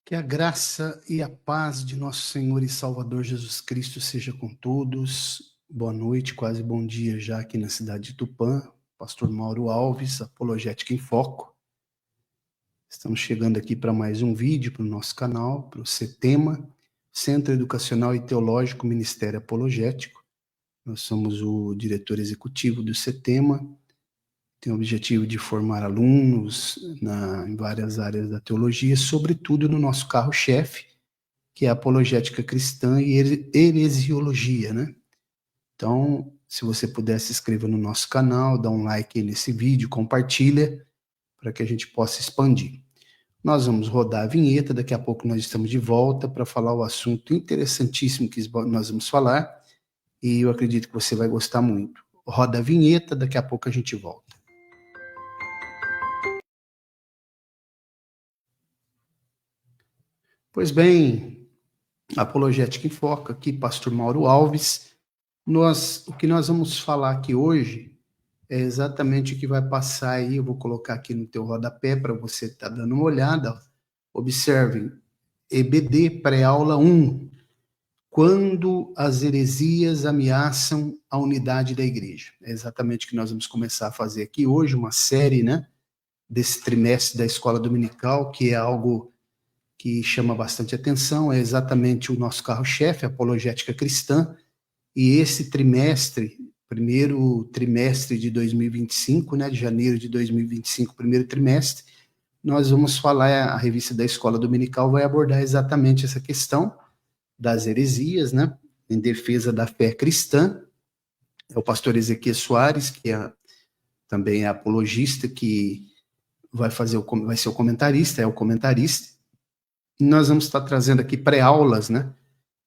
Que a graça e a paz de nosso Senhor e Salvador Jesus Cristo seja com todos. Boa noite, quase bom dia já aqui na cidade de Tupã. Pastor Mauro Alves, Apologética em Foco. Estamos chegando aqui para mais um vídeo para o nosso canal, para o CETEMA, Centro Educacional e Teológico Ministério Apologético. Nós somos o diretor executivo do CETEMA. Tem o objetivo de formar alunos em várias áreas da teologia, sobretudo no nosso carro-chefe, que é a apologética cristã e heresiologia, né? Então, se você puder, se inscreva no nosso canal, dá um like aí nesse vídeo, compartilha, para que a gente possa expandir. Nós vamos rodar a vinheta, daqui a pouco nós estamos de volta para falar o assunto interessantíssimo que nós vamos falar, e eu acredito que você vai gostar muito. Roda a vinheta, daqui a pouco a gente volta. Pois bem, Apologética em Foco, aqui, Pastor Mauro Alves. O que nós vamos falar aqui hoje é exatamente o que vai passar aí, eu vou colocar aqui no teu rodapé para você estar dando uma olhada. Observem, EBD, pré-aula 1, quando as heresias ameaçam a unidade da igreja. É exatamente o que nós vamos começar a fazer aqui hoje, uma série, né, desse trimestre da escola dominical, que é algo que chama bastante atenção, é exatamente o nosso carro-chefe, a apologética cristã, e esse trimestre, primeiro trimestre de 2025, né, de janeiro de 2025, primeiro trimestre, nós vamos falar, a revista da Escola Dominical vai abordar exatamente essa questão das heresias, né, em defesa da fé cristã. É o pastor Ezequiel Soares, que também é apologista, que vai ser o comentarista, é o comentarista. E nós vamos estar trazendo aqui pré-aulas, né?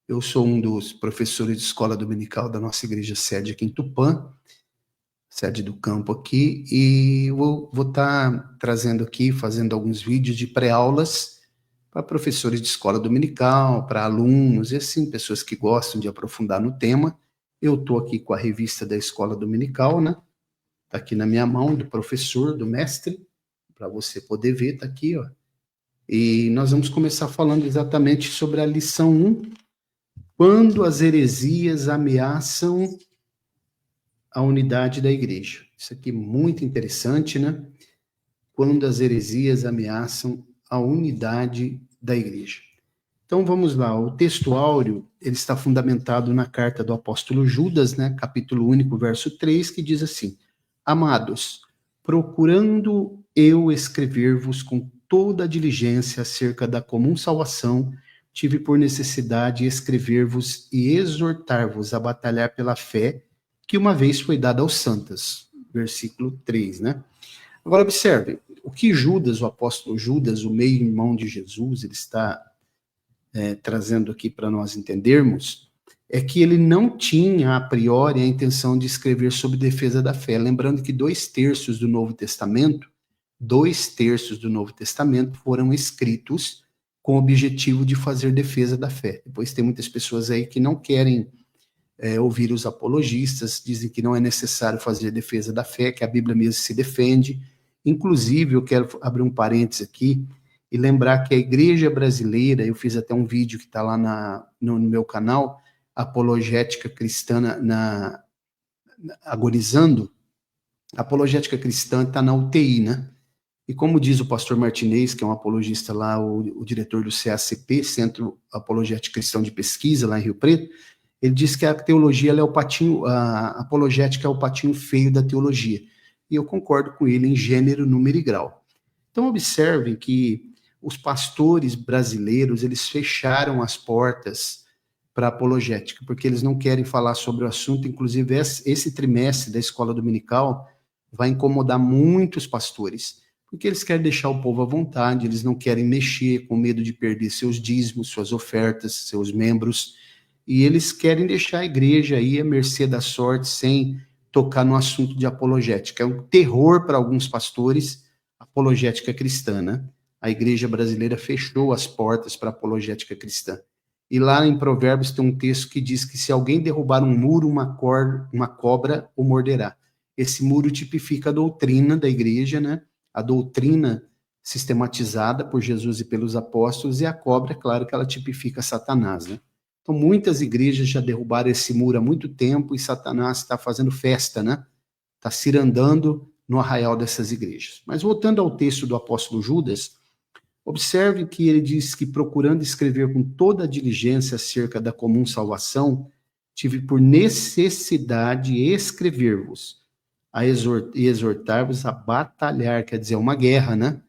Eu sou um dos professores de escola dominical da nossa igreja sede aqui em Tupã, sede do campo aqui, e vou estar trazendo aqui, fazendo alguns vídeos de pré-aulas para professores de escola dominical, para alunos, e assim, pessoas que gostam de aprofundar no tema. Eu estou aqui com a revista da escola dominical, né? Está aqui na minha mão, do professor, do mestre, para você poder ver, está aqui, ó. E nós vamos começar falando exatamente sobre a lição 1, quando as heresias ameaçam a unidade da igreja. Isso aqui é muito interessante, né? Quando as heresias ameaçam a unidade da igreja. Então vamos lá, o texto áureo, ele está fundamentado na carta do apóstolo Judas, né? Capítulo único, verso 3, que diz assim: Amados, procurando eu escrever-vos com toda a diligência acerca da comum salvação, tive por necessidade escrever-vos e exortar-vos a batalhar pela fé que uma vez foi dada aos santos. Versículo 3, né? Agora observe, o que Judas, o apóstolo Judas, o meio-irmão de Jesus, ele está trazendo aqui para nós entendermos, é que ele não tinha, a priori, a intenção de escrever sobre defesa da fé. Lembrando que 2/3 do Novo Testamento, 2/3 do Novo Testamento foram escritos com o objetivo de fazer defesa da fé. Depois tem muitas pessoas aí que não querem ouvir os apologistas, dizem que não é necessário fazer defesa da fé, que a Bíblia mesmo se defende. Inclusive, eu quero abrir um parênteses aqui e lembrar que a igreja brasileira, eu fiz até um vídeo que está lá no meu canal, Apologética Cristã Agonizando. A apologética cristã está na UTI, né? E como diz o pastor Martinez, que é um apologista lá, o diretor do CACP, Centro Apologético Cristão de Pesquisa, lá em Rio Preto, ele diz que a teologia ela é o patinho, a apologética é o patinho feio da teologia. E eu concordo com ele em gênero, número e grau. Então observem que os pastores brasileiros, eles fecharam as portas para a apologética, porque eles não querem falar sobre o assunto. Inclusive, esse trimestre da escola dominical vai incomodar muitos pastores, porque eles querem deixar o povo à vontade, eles não querem mexer com medo de perder seus dízimos, suas ofertas, seus membros, e eles querem deixar a igreja aí à mercê da sorte, sem tocar no assunto de apologética. É um terror para alguns pastores, apologética cristã, né? A igreja brasileira fechou as portas para a apologética cristã. E lá em Provérbios tem um texto que diz que se alguém derrubar um muro, uma cobra o morderá. Esse muro tipifica a doutrina da igreja, né? A doutrina sistematizada por Jesus e pelos apóstolos, e a cobra, é claro que ela tipifica Satanás, né? Então, muitas igrejas já derrubaram esse muro há muito tempo e Satanás está fazendo festa, né? Está cirandando no arraial dessas igrejas. Mas voltando ao texto do apóstolo Judas, observe que ele diz que, procurando escrever com toda a diligência acerca da comum salvação, tive por necessidade escrever-vos e exortar-vos a batalhar, quer dizer, uma guerra, né?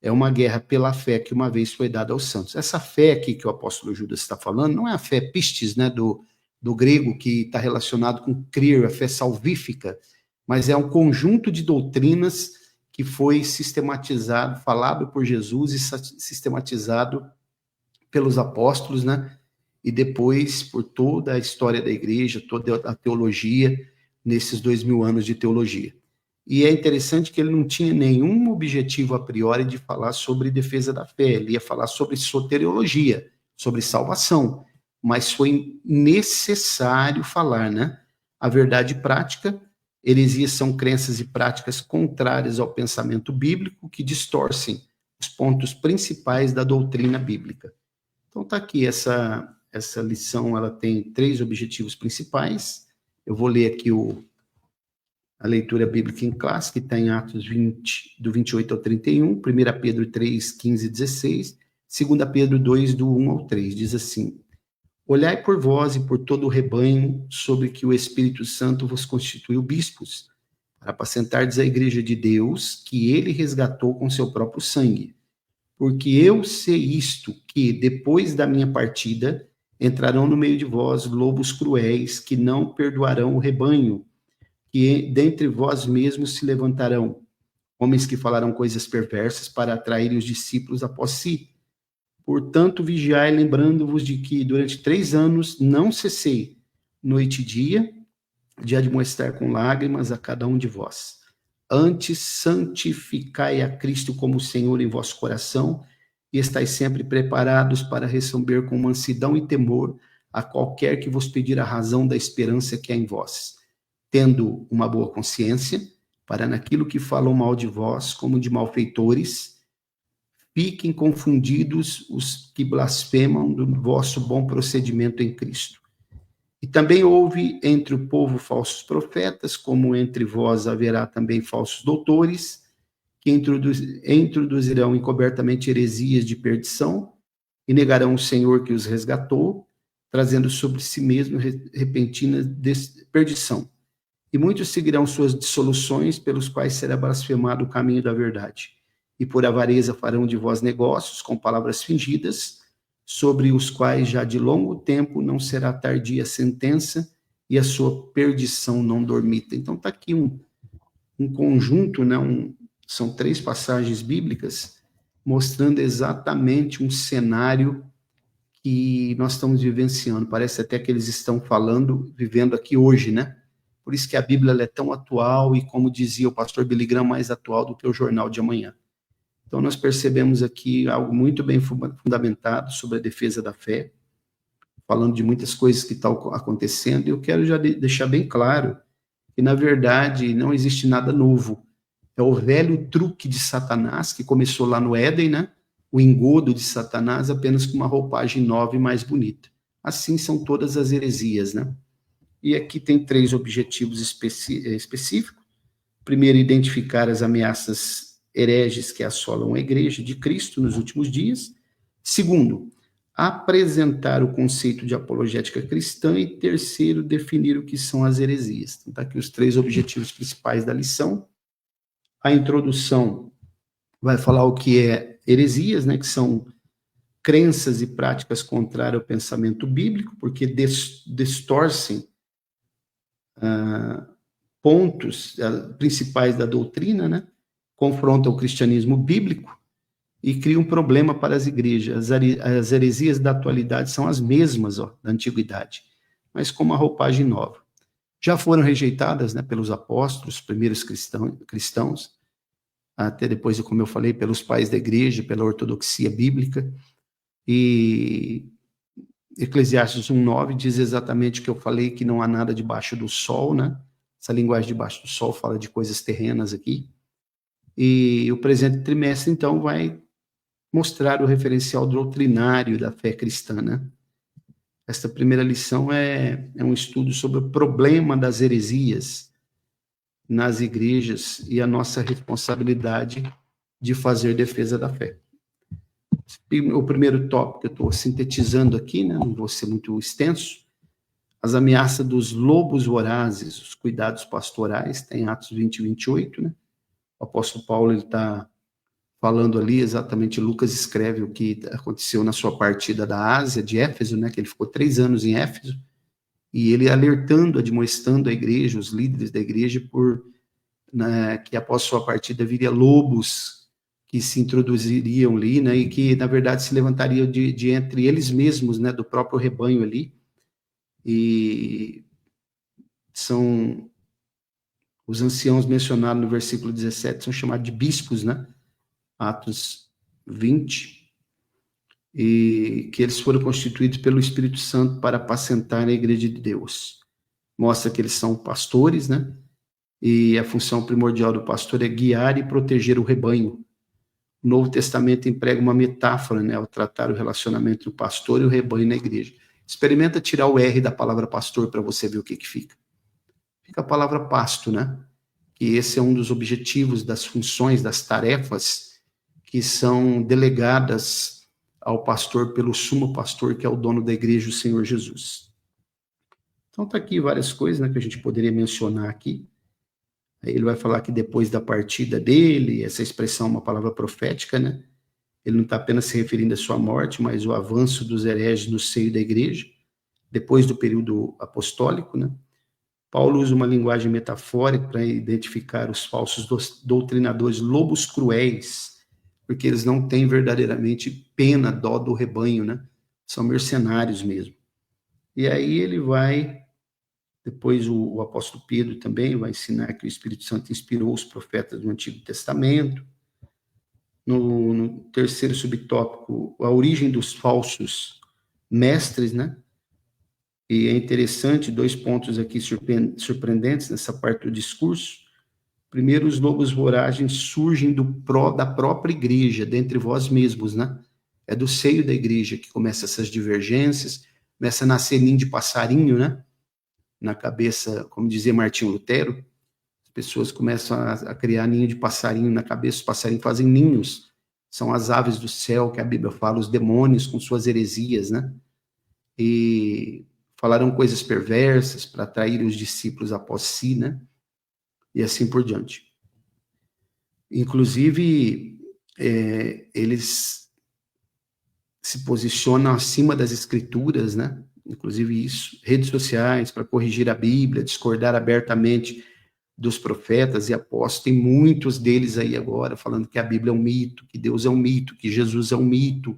É uma guerra pela fé que uma vez foi dada aos santos. Essa fé aqui que o apóstolo Judas está falando não é a fé pistis, né, do grego, que está relacionado com crer, a fé salvífica, mas é um conjunto de doutrinas que foi sistematizado, falado por Jesus e sistematizado pelos apóstolos, né? E depois por toda a história da igreja, toda a teologia, nesses 2000 anos de teologia. E é interessante que ele não tinha nenhum objetivo a priori de falar sobre defesa da fé, ele ia falar sobre soteriologia, sobre salvação, mas foi necessário falar, né? A verdade prática, heresias são crenças e práticas contrárias ao pensamento bíblico que distorcem os pontos principais da doutrina bíblica. Então tá aqui, essa lição, ela tem 3 objetivos principais. Eu vou ler aqui a leitura bíblica em classe, que está em Atos 20, do 28 ao 31, 1 Pedro 3, 15 e 16, 2 Pedro 2, do 1 ao 3, diz assim: Olhai por vós e por todo o rebanho sobre que o Espírito Santo vos constituiu bispos, para apacentardes a igreja de Deus, que ele resgatou com seu próprio sangue. Porque eu sei isto, que depois da minha partida, entrarão no meio de vós lobos cruéis, que não perdoarão o rebanho, que dentre vós mesmos se levantarão homens que falarão coisas perversas para atraírem os discípulos após si. Portanto, vigiai, lembrando-vos de que durante 3 anos não cessei, noite e dia, de admoestar com lágrimas a cada um de vós. Antes, santificai a Cristo como Senhor em vosso coração e estais sempre preparados para receber com mansidão e temor a qualquer que vos pedir a razão da esperança que há em vós, tendo uma boa consciência, para naquilo que falam mal de vós, como de malfeitores, fiquem confundidos os que blasfemam do vosso bom procedimento em Cristo. E também houve entre o povo falsos profetas, como entre vós haverá também falsos doutores, que introduzirão encobertamente heresias de perdição, e negarão o Senhor que os resgatou, trazendo sobre si mesmo repentina perdição. E muitos seguirão suas dissoluções, pelos quais será blasfemado o caminho da verdade. E por avareza farão de vós negócios com palavras fingidas, sobre os quais já de longo tempo não será tardia a sentença, e a sua perdição não dormita. Então está aqui um conjunto, né, são 3 passagens bíblicas, mostrando exatamente um cenário que nós estamos vivenciando. Parece até que eles estão vivendo aqui hoje, né? Por isso que a Bíblia ela é tão atual e, como dizia o pastor Billy Graham, mais atual do que o jornal de amanhã. Então, nós percebemos aqui algo muito bem fundamentado sobre a defesa da fé, falando de muitas coisas que estão acontecendo, e eu quero já deixar bem claro que, na verdade, não existe nada novo. É o velho truque de Satanás, que começou lá no Éden, né? O engodo de Satanás, apenas com uma roupagem nova e mais bonita. Assim são todas as heresias, né? E aqui tem 3 objetivos específicos. Primeiro, identificar as ameaças hereges que assolam a igreja de Cristo nos últimos dias. Segundo, apresentar o conceito de apologética cristã. E terceiro, definir o que são as heresias. Então, tá aqui os 3 objetivos principais da lição. A introdução vai falar o que é heresias, né, que são crenças e práticas contrárias ao pensamento bíblico, porque distorcem pontos principais da doutrina, né? Confrontam o cristianismo bíblico e criam um problema para as igrejas. As heresias da atualidade são as mesmas da antiguidade, mas com uma roupagem nova. Já foram rejeitadas, né, pelos apóstolos, primeiros cristãos, até depois, como eu falei, pelos pais da igreja, pela ortodoxia bíblica. E Eclesiastes 1:9 diz exatamente o que eu falei, que não há nada debaixo do sol, né? Essa linguagem debaixo do sol fala de coisas terrenas aqui. E o presente trimestre, então, vai mostrar o referencial doutrinário da fé cristã, né? Esta primeira lição é um estudo sobre o problema das heresias nas igrejas e a nossa responsabilidade de fazer defesa da fé. O primeiro tópico que eu estou sintetizando aqui, né, não vou ser muito extenso, as ameaças dos lobos vorazes, os cuidados pastorais, tem Atos 20 e 28, né? O apóstolo Paulo está falando ali, exatamente, Lucas escreve o que aconteceu na sua partida da Ásia, de Éfeso, né, que ele ficou 3 anos em Éfeso, e ele alertando, admoestando a igreja, os líderes da igreja, por né, que após sua partida viria lobos que se introduziriam ali, né, e que, na verdade, se levantariam de entre eles mesmos, né, do próprio rebanho ali, e são os anciãos mencionados no versículo 17, são chamados de bispos, né, Atos 20, e que eles foram constituídos pelo Espírito Santo para apacentar a igreja de Deus. Mostra que eles são pastores, né, e a função primordial do pastor é guiar e proteger o rebanho. O Novo Testamento emprega uma metáfora, né, ao tratar o relacionamento do pastor e o rebanho na igreja. Experimenta tirar o R da palavra pastor para você ver o que fica. Fica a palavra pasto, né? E esse é um dos objetivos das funções, das tarefas que são delegadas ao pastor pelo sumo pastor, que é o dono da igreja, o Senhor Jesus. Então tá aqui várias coisas, né, que a gente poderia mencionar aqui. Ele vai falar que depois da partida dele, essa expressão é uma palavra profética, né? Ele não está apenas se referindo à sua morte, mas o avanço dos hereges no seio da igreja, depois do período apostólico, né? Paulo usa uma linguagem metafórica para identificar os falsos doutrinadores, lobos cruéis, porque eles não têm verdadeiramente pena, dó do rebanho, né? São mercenários mesmo. E aí ele vai, depois o apóstolo Pedro também vai ensinar que o Espírito Santo inspirou os profetas do Antigo Testamento. No terceiro subtópico, a origem dos falsos mestres, né? E é interessante, 2 pontos aqui surpreendentes nessa parte do discurso. Primeiro, os lobos vorazes surgem da própria igreja, dentre vós mesmos, né? É do seio da igreja que começam essas divergências, começa a nascer ninho de passarinho, né? Na cabeça, como dizia Martinho Lutero, as pessoas começam a criar ninho de passarinho na cabeça, os passarinhos fazem ninhos, são as aves do céu, que a Bíblia fala, os demônios com suas heresias, né? E falaram coisas perversas para atrair os discípulos após si, né? E assim por diante. Inclusive, eles se posicionam acima das escrituras, né? Inclusive isso, redes sociais para corrigir a Bíblia, discordar abertamente dos profetas e apóstolos, tem muitos deles aí agora falando que a Bíblia é um mito, que Deus é um mito, que Jesus é um mito,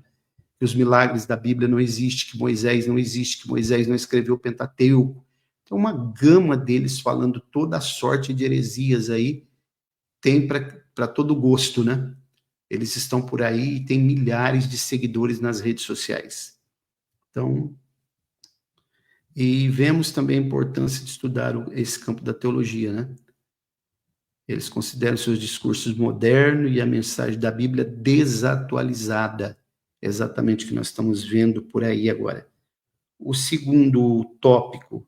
que os milagres da Bíblia não existem, que Moisés não existe, que Moisés não escreveu o Pentateuco. Tem uma gama deles falando toda a sorte de heresias aí, tem para todo gosto, né? Eles estão por aí e tem milhares de seguidores nas redes sociais. Então, e vemos também a importância de estudar esse campo da teologia, né? Eles consideram seus discursos modernos e a mensagem da Bíblia desatualizada. Exatamente o que nós estamos vendo por aí agora. O segundo tópico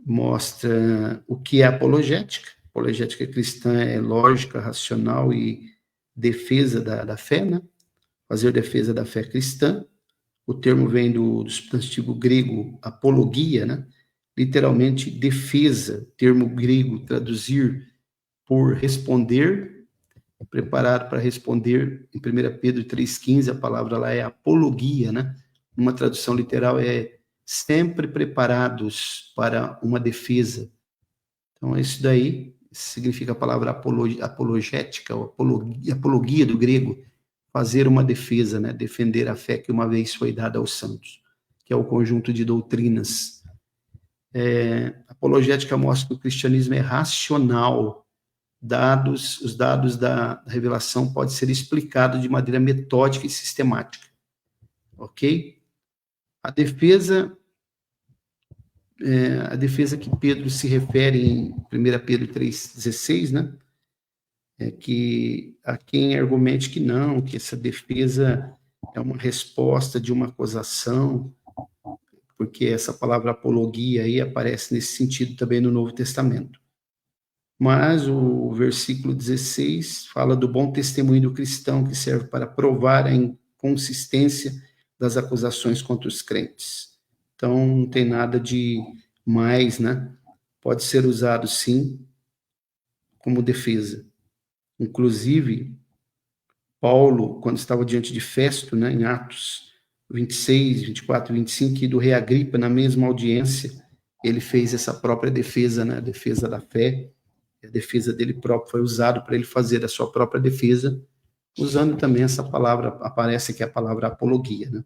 mostra o que é apologética. Apologética cristã é lógica, racional e defesa da fé, né? Fazer defesa da fé cristã. O termo vem do substantivo grego apologia, né? Literalmente defesa, termo grego traduzir por responder, preparado para responder. Em 1 Pedro 3,15, a palavra lá é apologia, né? Uma tradução literal é sempre preparados para uma defesa. Então, isso daí significa a palavra apologética, ou apologia do grego, fazer uma defesa, né? Defender a fé que uma vez foi dada aos santos, que é o conjunto de doutrinas. Apologética mostra que o cristianismo é racional, os dados da revelação podem ser explicados de maneira metódica e sistemática, ok? A defesa que Pedro se refere em 1 Pedro 3,16, né? é que há quem argumente que não, que essa defesa é uma resposta de uma acusação, porque essa palavra apologia aí aparece nesse sentido também no Novo Testamento. Mas o versículo 16 fala do bom testemunho do cristão, que serve para provar a inconsistência das acusações contra os crentes. Então, não tem nada de mais, né? Pode ser usado, sim, como defesa. Inclusive, Paulo, quando estava diante de Festo, né, em Atos 26, 24 e 25, e do rei Agripa, na mesma audiência, ele fez essa própria defesa, né, a defesa da fé. A defesa dele próprio foi usado para ele fazer a sua própria defesa, usando também essa palavra, aparece que é a palavra apologia, né?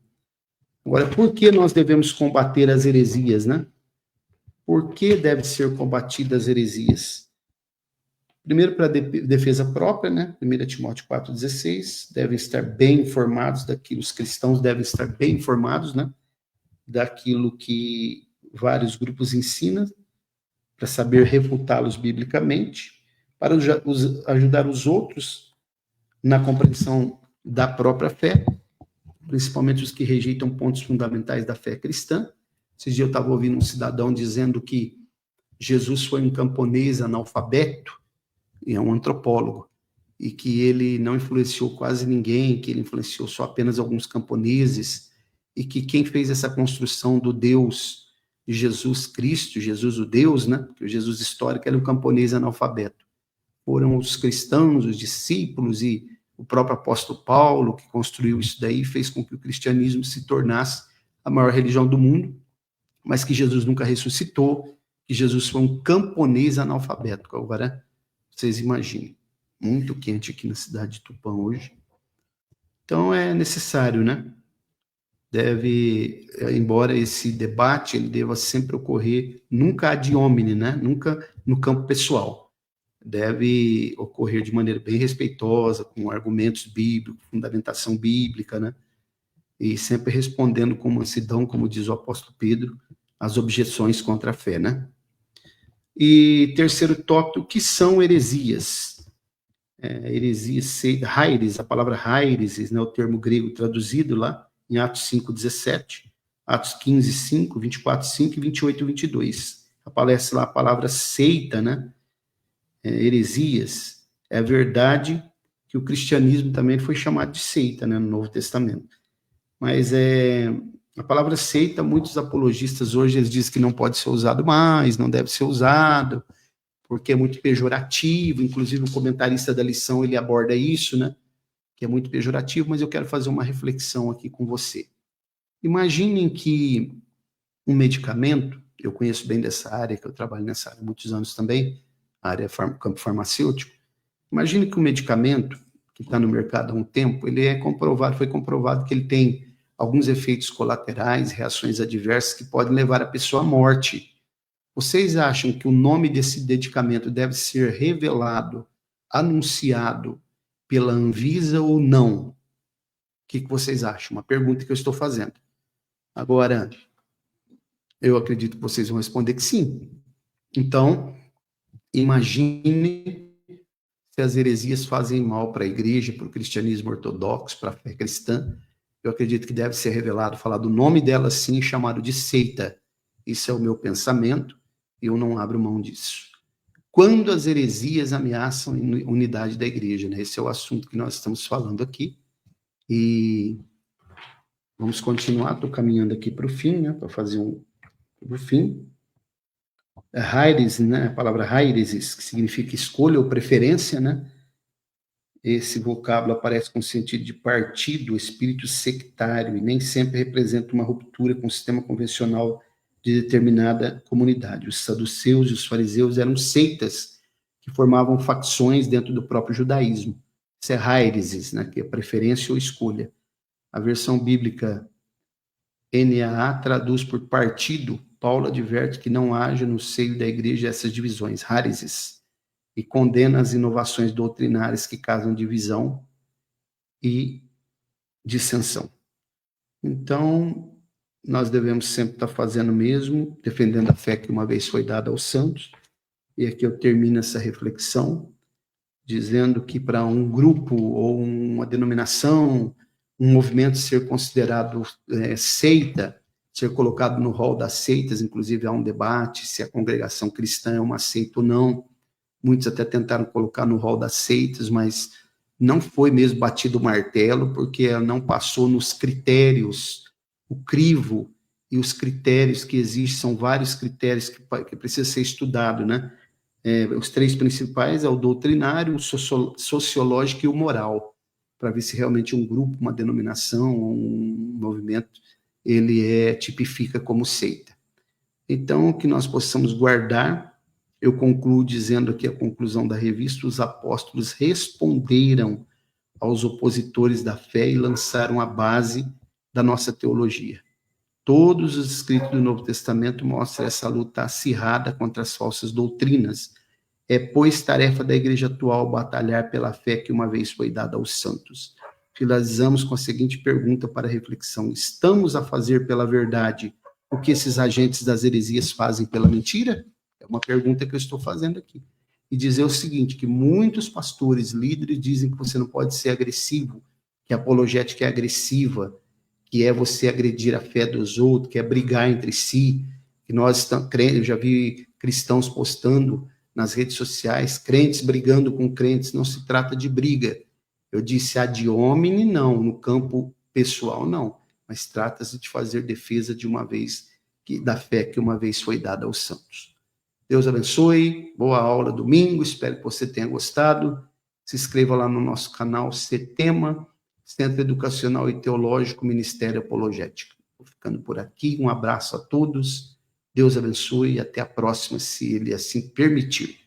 Agora, por que nós devemos combater as heresias, né? Por que devem ser combatidas as heresias? Primeiro, para defesa própria, né? 1 Timóteo 4,16, devem estar bem informados daquilo, os cristãos devem estar bem informados, né? Daquilo que vários grupos ensinam, para saber refutá-los biblicamente, para ajudar os outros na compreensão da própria fé, principalmente os que rejeitam pontos fundamentais da fé cristã. Esses dias eu estava ouvindo um cidadão dizendo que Jesus foi um camponês analfabeto, e é um antropólogo, e que ele não influenciou quase ninguém, que ele influenciou só apenas alguns camponeses, e que quem fez essa construção do Deus Jesus Cristo, Jesus o Deus, né? Porque o Jesus histórico era um camponês analfabeto. Foram os cristãos, os discípulos e o próprio apóstolo Paulo que construiu isso daí e fez com que o cristianismo se tornasse a maior religião do mundo, mas que Jesus nunca ressuscitou, que Jesus foi um camponês analfabeto. Agora, vocês imaginem, muito quente aqui na cidade de Tupã hoje. Então, é necessário, né? Deve, embora esse debate ele deva sempre ocorrer, nunca ad hominem, né? Nunca no campo pessoal. Deve ocorrer de maneira bem respeitosa, com argumentos bíblicos, fundamentação bíblica, né? E sempre respondendo com mansidão, como diz o apóstolo Pedro, as objeções contra a fé, né? E terceiro tópico, o que são heresias? Heresias, haires, a palavra haireses, né? O termo grego traduzido lá, em Atos 5:17, Atos 15:5, 24:5 e 28:22. Aparece lá a palavra seita, né? Heresias. É verdade que o cristianismo também foi chamado de seita, né, no Novo Testamento. Mas a palavra seita, muitos apologistas hoje eles dizem que não pode ser usado mais, não deve ser usado, porque é muito pejorativo. Inclusive o comentarista da lição ele aborda isso, né? Que é muito pejorativo, mas eu quero fazer uma reflexão aqui com você. Imaginem que um medicamento, eu conheço bem dessa área, que eu trabalho nessa área há muitos anos também, a área campo farmacêutico. Imagine que um medicamento que está no mercado há um tempo, ele foi comprovado que ele tem alguns efeitos colaterais, reações adversas que podem levar a pessoa à morte. Vocês acham que o nome desse medicamento deve ser revelado, anunciado pela Anvisa ou não? O que vocês acham? Uma pergunta que eu estou fazendo. Agora, eu acredito que vocês vão responder que sim. Então, imagine se as heresias fazem mal para a igreja, para o cristianismo ortodoxo, para a fé cristã. Eu acredito que deve ser revelado, falar do nome dela sim, chamado de seita. Isso é o meu pensamento e eu não abro mão disso. Quando as heresias ameaçam a unidade da igreja, né? Esse é o assunto que nós estamos falando aqui. E vamos continuar, estou caminhando aqui para o fim, né? Para fazer para o fim. Haires, né? A palavra haireses, que significa escolha ou preferência, né? Esse vocábulo aparece com sentido de partido, espírito sectário, e nem sempre representa uma ruptura com o sistema convencional de determinada comunidade. Os saduceus e os fariseus eram seitas que formavam facções dentro do próprio judaísmo. Isso é haireses, né, que é preferência ou escolha. A versão bíblica NAA traduz por partido. Paulo adverte que não haja no seio da igreja essas divisões, haireses, e condena as inovações doutrinárias que causam divisão e dissensão. Então, nós devemos sempre estar fazendo o mesmo, defendendo a fé que uma vez foi dada aos santos. E aqui eu termino essa reflexão dizendo que para um grupo ou uma denominação, um movimento ser considerado seita, ser colocado no rol das seitas, inclusive há um debate se a congregação cristã é uma seita ou não. Muitos até tentaram colocar no rol das seitas, mas não foi mesmo batido o martelo, porque ela não passou nos critérios, o crivo e os critérios que existem, são vários critérios que precisa ser estudado, né? Os 3 principais é o doutrinário, o sociológico e o moral, para ver se realmente um grupo, uma denominação, um movimento, ele tipifica como seita. Então, que nós possamos guardar. Eu concluo dizendo aqui a conclusão da revista: os apóstolos responderam aos opositores da fé e lançaram a base da nossa teologia. Todos os escritos do Novo Testamento mostram essa luta acirrada contra as falsas doutrinas. Pois, tarefa da igreja atual batalhar pela fé que uma vez foi dada aos santos. Finalizamos com a seguinte pergunta para reflexão: estamos a fazer pela verdade o que esses agentes das heresias fazem pela mentira? É uma pergunta que eu estou fazendo aqui. E dizer o seguinte, que muitos pastores, líderes, dizem que você não pode ser agressivo, que a apologética é agressiva, que é você agredir a fé dos outros, que é brigar entre si, que eu já vi cristãos postando nas redes sociais, crentes brigando com crentes. Não se trata de briga. Eu disse ad hominem, não, no campo pessoal, não, mas trata-se de fazer defesa de uma vez, da fé que uma vez foi dada aos santos. Deus abençoe, boa aula domingo, espero que você tenha gostado. Se inscreva lá no nosso canal CETEMA, Centro Educacional e Teológico Ministério Apologético. Vou ficando por aqui, um abraço a todos, Deus abençoe e até a próxima, se Ele assim permitir.